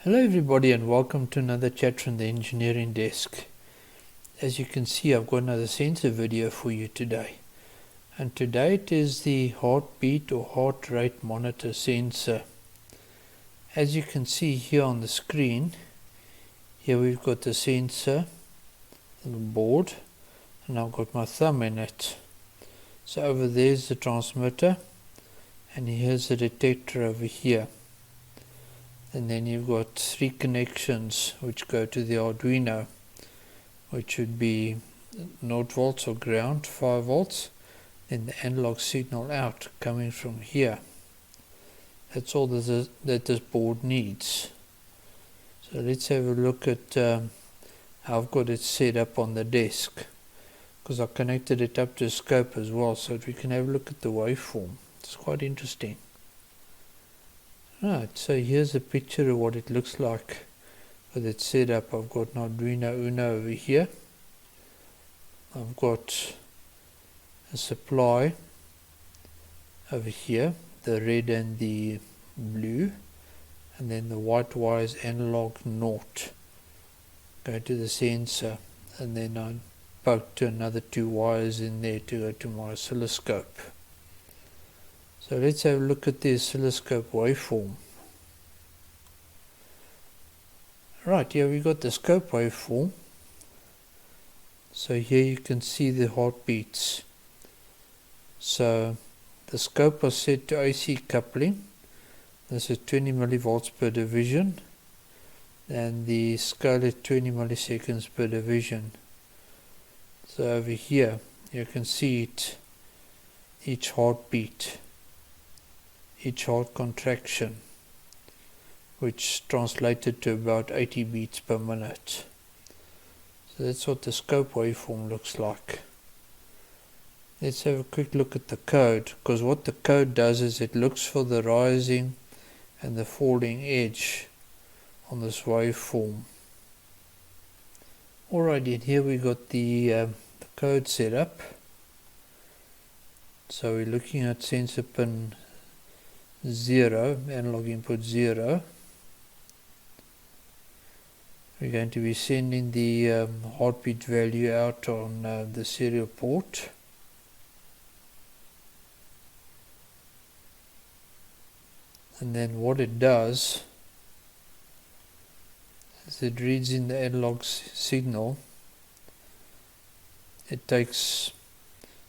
Hello everybody and welcome to another chat from the engineering desk. As you can see, I've got another sensor video for you today. And today it is the heartbeat or heart rate monitor sensor. As you can see here on the screen, here we've got the sensor, the board, and I've got my thumb in it. So over there's the transmitter, and here's the detector over here. And then you've got three connections which go to the Arduino, which would be 0 volts or ground, 5 volts, then the analog signal out coming from here. That's all that this board needs. So let's have a look at how I've got it set up on the desk, because I connected it up to a scope as well, so that we can have a look at the waveform. It's quite interesting. Right, so here's a picture of what it looks like with it set up. I've got an Arduino Uno over here. I've got a supply over here, the red and the blue, and then the white wire is analog 0. Go to the sensor, and then I poked another 2 wires in there to go to my oscilloscope. So let's have a look at the oscilloscope waveform. Right, here we got the scope waveform. So here you can see the heartbeats. So the scope was set to AC coupling. This is 20 millivolts per division, and the scale is 20 milliseconds per division. So over here you can see it, each heartbeat, each heart contraction, which translated to about 80 beats per minute. So that's what the scope waveform looks like. Let's have a quick look at the code, because what the code does is it looks for the rising and the falling edge on this waveform. Alrighty, and here we got the code set up. So we're looking at sensor pin 0, analog input 0. We're going to be sending the heartbeat value out on the serial port. And then what it does is it reads in the analog signal. It takes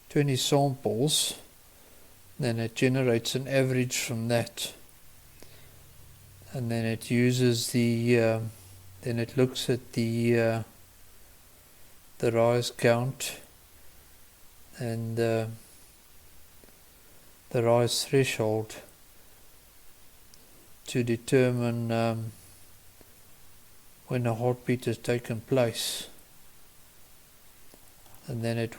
20 samples, then it generates an average from that, and then it uses the then it looks at the rise count and the rise threshold to determine when a heartbeat has taken place, and then it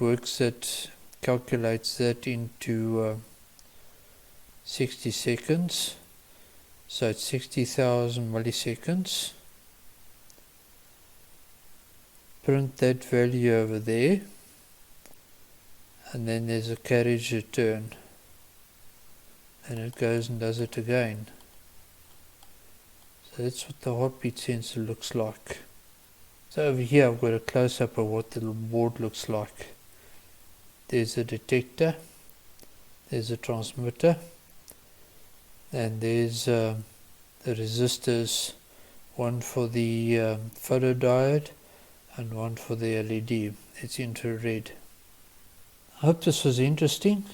calculates that into 60 seconds, so it's 60,000 milliseconds. Print that value over there, and then there's a carriage return, and it goes and does it again. So that's what the heartbeat sensor looks like. So over here I've got a close-up of what the board looks like. There's a detector, there's a transmitter, and there's the resistors, one for the photodiode and one for the LED. It's infrared. I hope this was interesting.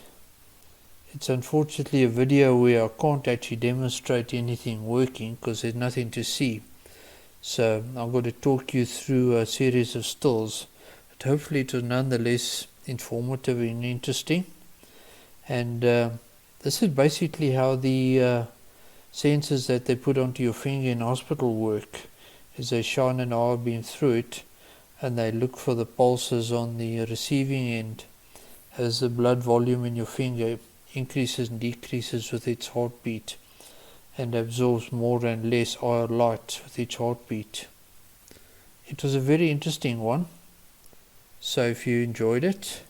It's unfortunately a video where I can't actually demonstrate anything working because there's nothing to see. So I'm going to talk you through a series of stills, but hopefully it was nonetheless informative and interesting. And this is basically how the sensors that they put onto your finger in hospital work, is they shine an IR beam through it, and they look for the pulses on the receiving end as the blood volume in your finger increases and decreases with its heartbeat, and absorbs more and less IR light with each heartbeat. It was a very interesting one. So if you enjoyed it,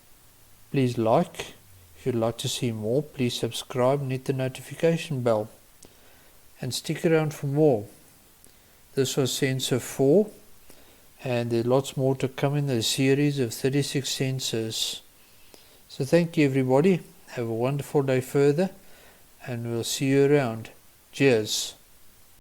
please like. If you'd like to see more, please subscribe and hit the notification bell. And stick around for more. This was sensor 4, and there's lots more to come in the series of 36 sensors. So thank you everybody, have a wonderful day further, and we'll see you around. Cheers.